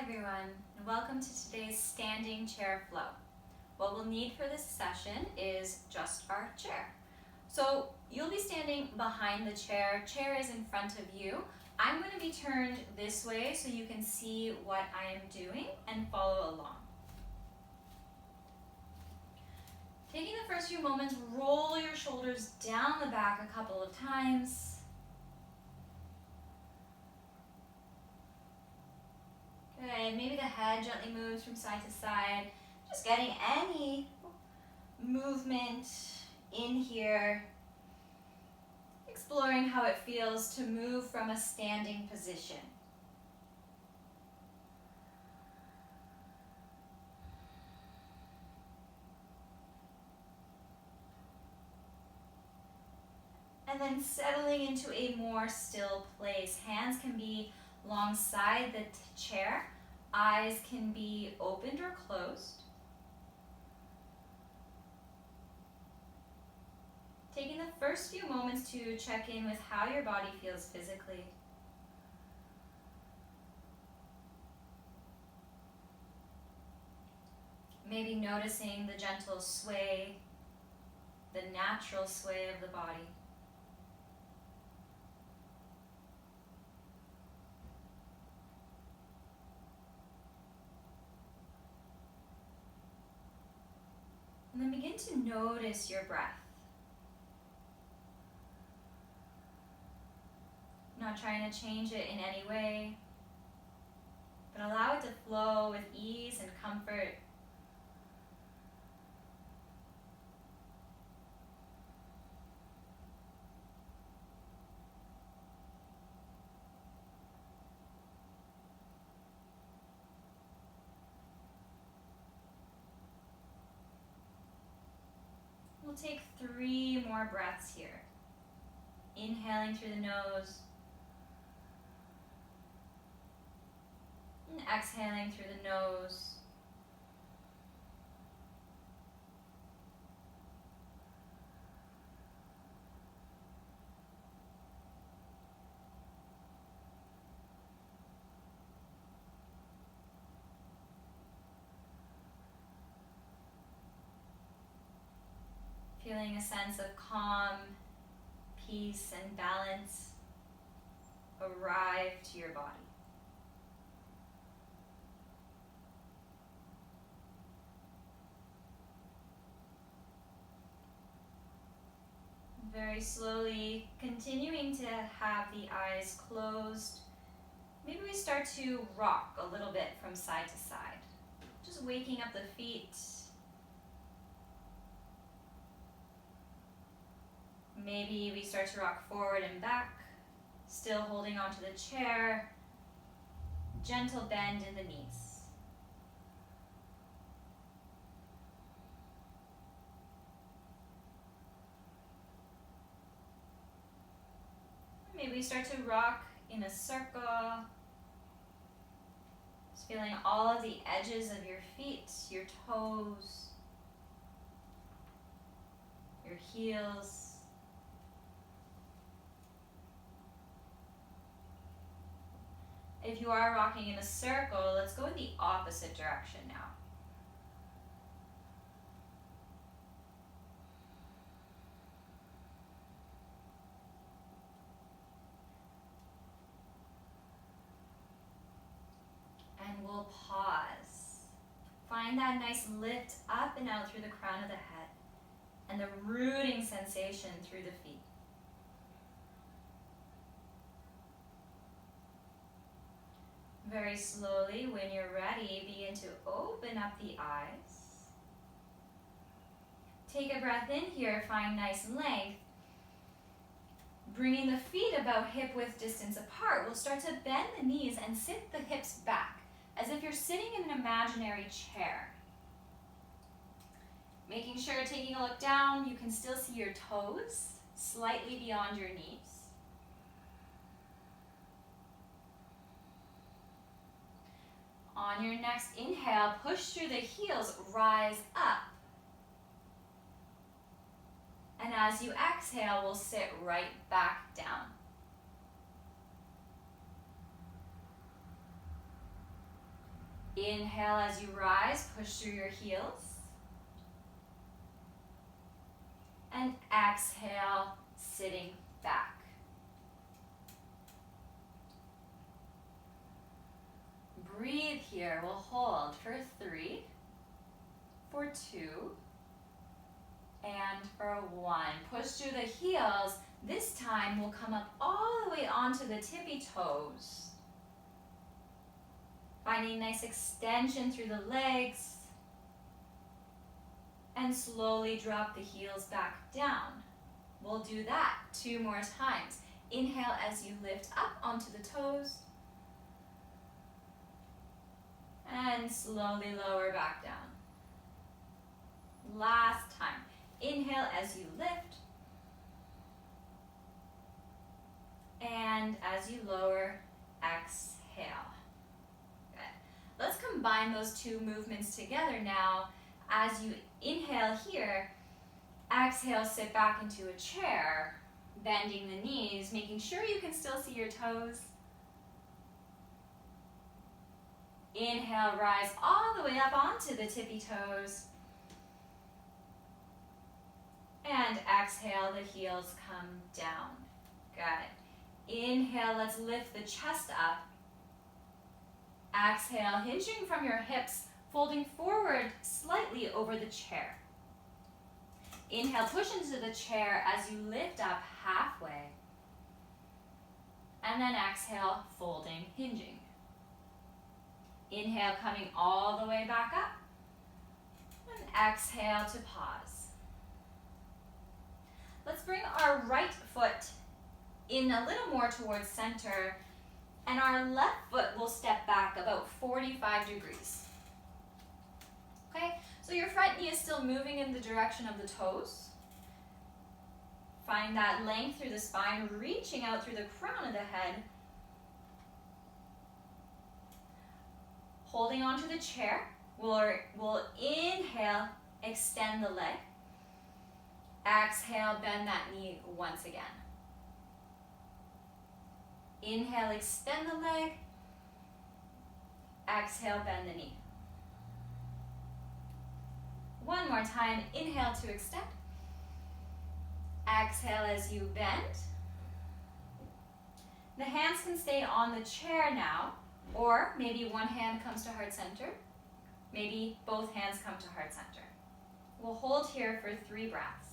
everyone, and welcome to today's standing chair flow. What we'll need for this session is just our chair. So you'll be standing behind the chair. Chair is in front of you. I'm going to be turned this way so you can see what I am doing and follow along. Taking the first few moments, roll your shoulders down the back a couple of times. Good, maybe the head gently moves from side to side. Just getting any movement in here. Exploring how it feels to move from a standing position. And then settling into a more still place. Hands can be alongside the chair. Eyes can be opened or closed. Taking the first few moments to check in with how your body feels physically. Maybe noticing the gentle sway, the natural sway of the body. And then begin to notice your breath. Not trying to change it in any way, but allow it to flow with ease and comfort. We'll take 3 more breaths here. Inhaling through the nose. And exhaling through the nose. Feeling a sense of calm, peace, and balance arrive to your body. Very slowly, continuing to have the eyes closed. Maybe we start to rock a little bit from side to side. Just waking up the feet. Maybe we start to rock forward and back, still holding onto the chair. Gentle bend in the knees. Maybe we start to rock in a circle. Just feeling all of the edges of your feet, your toes, your heels. If you are rocking in a circle, let's go in the opposite direction now. And we'll pause. Find that nice lift up and out through the crown of the head and the rooting sensation through the feet. Very slowly, when you're ready, begin to open up the eyes. Take a breath in here, find nice length. Bringing the feet about hip-width distance apart, we'll start to bend the knees and sit the hips back, as if you're sitting in an imaginary chair. Making sure, taking a look down, you can still see your toes slightly beyond your knees. On your next inhale, push through the heels, rise up. And as you exhale, we'll sit right back down. Inhale as you rise, push through your heels. And exhale, sitting back. Breathe here. We'll hold for 3, for 2, and for 1. Push through the heels. This time we'll come up all the way onto the tippy toes. Finding nice extension through the legs. And slowly drop the heels back down. We'll do that 2 more times. Inhale as you lift up onto the toes. And slowly lower back down. Last time. Inhale as you lift. And as you lower, exhale. Good. Let's combine those 2 movements together now. As you inhale here, exhale, sit back into a chair, bending the knees, making sure you can still see your toes. Inhale, rise all the way up onto the tippy toes. And exhale, the heels come down. Good. Inhale, let's lift the chest up. Exhale, hinging from your hips, folding forward slightly over the chair. Inhale, push into the chair as you lift up halfway. And then exhale, folding, hinging. Inhale, coming all the way back up. And exhale to pause. Let's bring our right foot in a little more towards center, and our left foot will step back about 45 degrees. Okay, so your front knee is still moving in the direction of the toes. Find that length through the spine, reaching out through the crown of the head. Holding onto the chair, we'll inhale, extend the leg. Exhale, bend that knee once again. Inhale, extend the leg. Exhale, bend the knee. One more time, inhale to extend. Exhale as you bend. The hands can stay on the chair now, or maybe one hand comes to heart center. Maybe both hands come to heart center. We'll hold here for 3 breaths.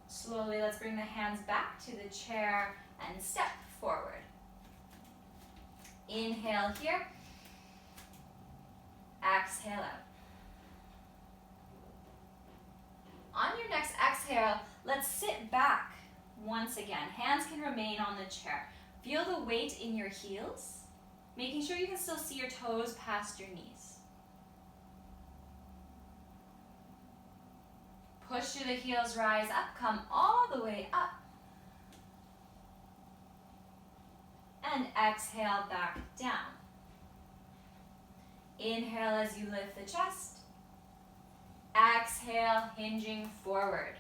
Slowly, let's bring the hands back to the chair and step forward. Inhale here. Exhale out. On your next exhale, let's sit back once again. Hands can remain on the chair. Feel the weight in your heels, making sure you can still see your toes past your knees. Push through the heels, rise up, come all the way up. And exhale back down. Inhale as you lift the chest. Exhale, hinging forward.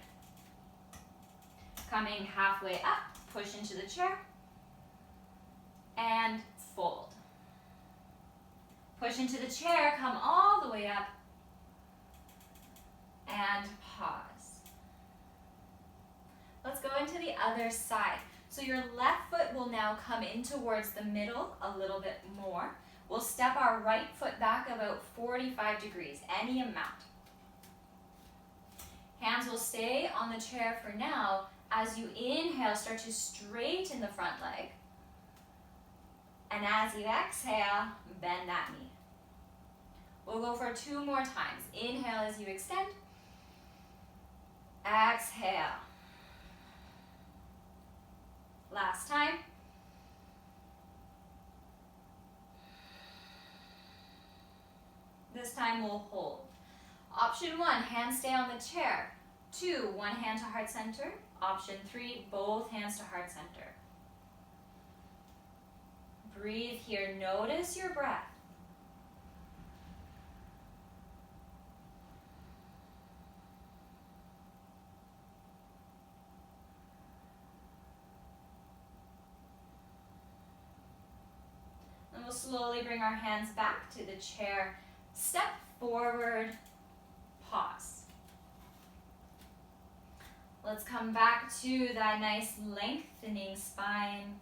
Coming halfway up, push into the chair. And fold. Push into the chair, come all the way up. And pause. Let's go into the other side. So your left foot will now come in towards the middle a little bit more. We'll step our right foot back about 45 degrees, any amount. Hands will stay on the chair for now. As you inhale, start to straighten the front leg. And as you exhale, bend that knee. We'll go for 2 more times. Inhale as you extend. Exhale. Last time. This time we'll hold. Option 1, hands stay on the chair. 2, one hand to heart center. Option 3, both hands to heart center. Breathe here. Notice your breath. And we'll slowly bring our hands back to the chair. Step forward, pause. Let's come back to that nice lengthening spine.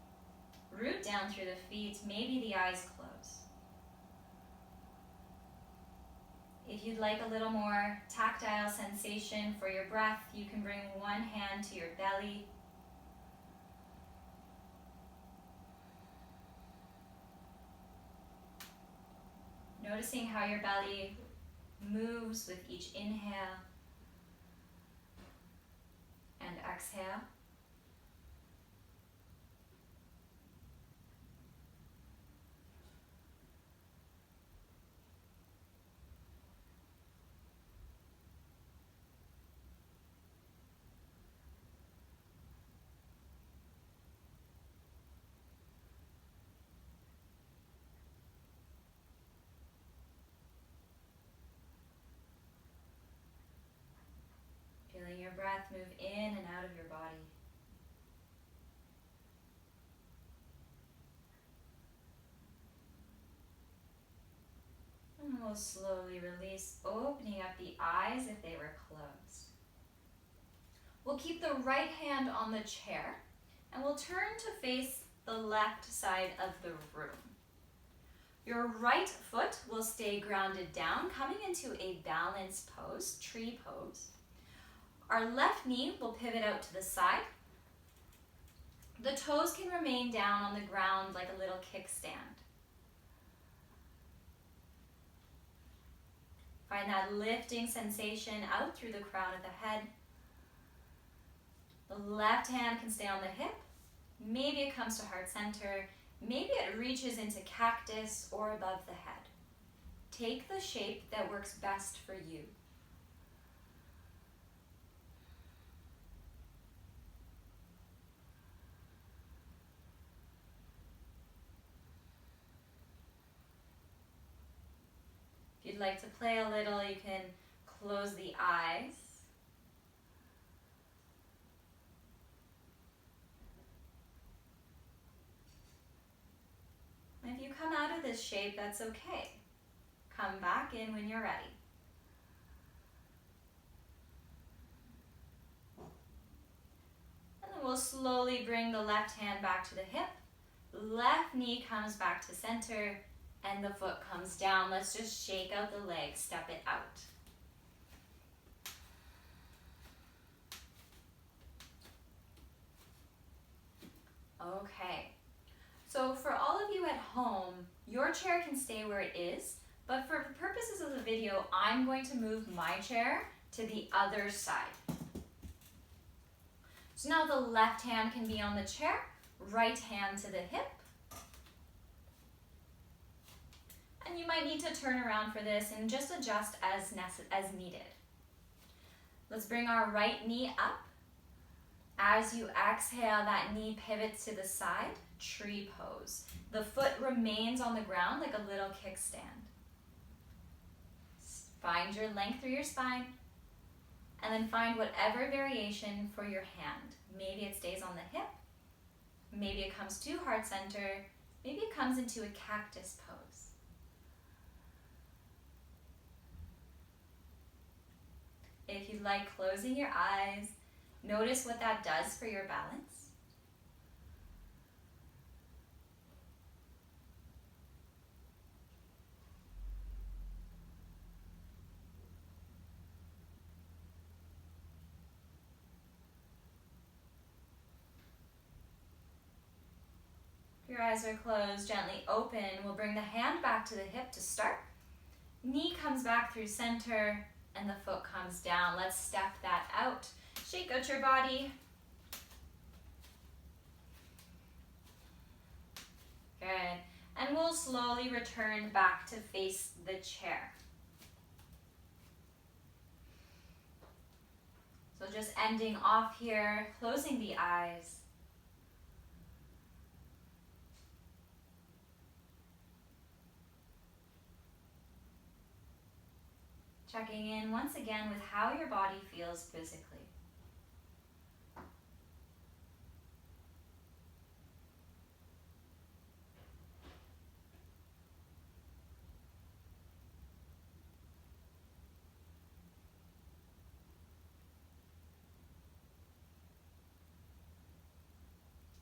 Root down through the feet, maybe the eyes close. If you'd like a little more tactile sensation for your breath, you can bring one hand to your belly. Noticing how your belly moves with each inhale and exhale. Feeling your breath move in and out of your body. And we'll slowly release, opening up the eyes if they were closed. We'll keep the right hand on the chair and we'll turn to face the left side of the room. Your right foot will stay grounded down, coming into a balanced pose, tree pose. Our left knee will pivot out to the side. The toes can remain down on the ground like a little kickstand. Find that lifting sensation out through the crown of the head. The left hand can stay on the hip. Maybe it comes to heart center. Maybe it reaches into cactus or above the head. Take the shape that works best for you. If you'd like to play a little, you can close the eyes. If you come out of this shape, that's okay. Come back in when you're ready. And then we'll slowly bring the left hand back to the hip. Left knee comes back to center and the foot comes down. Let's just shake out the leg, step it out. Okay. So for all of you at home, your chair can stay where it is, but for the purposes of the video, I'm going to move my chair to the other side. So now the left hand can be on the chair, right hand to the hip. And you might need to turn around for this and just adjust as needed. Let's bring our right knee up. As you exhale, that knee pivots to the side, tree pose. The foot remains on the ground like a little kickstand. Find your length through your spine, and then find whatever variation for your hand. Maybe it stays on the hip, maybe it comes to heart center, maybe it comes into a cactus pose. If you'd like, closing your eyes, notice what that does for your balance. If your eyes are closed, gently open. We'll bring the hand back to the hip to start. Knee comes back through center and the foot comes down. Let's step that out. Shake out your body. Good. And we'll slowly return back to face the chair. So just ending off here, closing the eyes. checking in once again with how your body feels physically.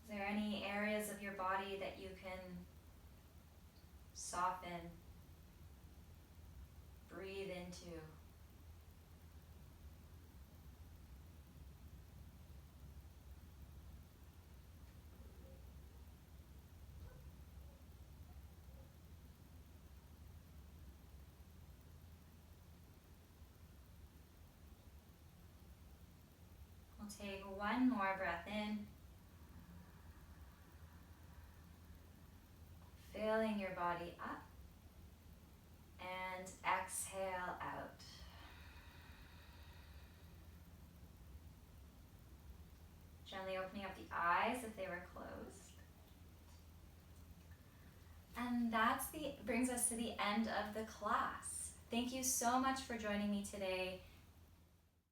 Is there any areas of your body that you can soften, breathe into? We'll take one more breath in, filling your body up, and exhale out. Gently opening up the eyes if they were closed. And brings us to the end of the class. Thank you so much for joining me today.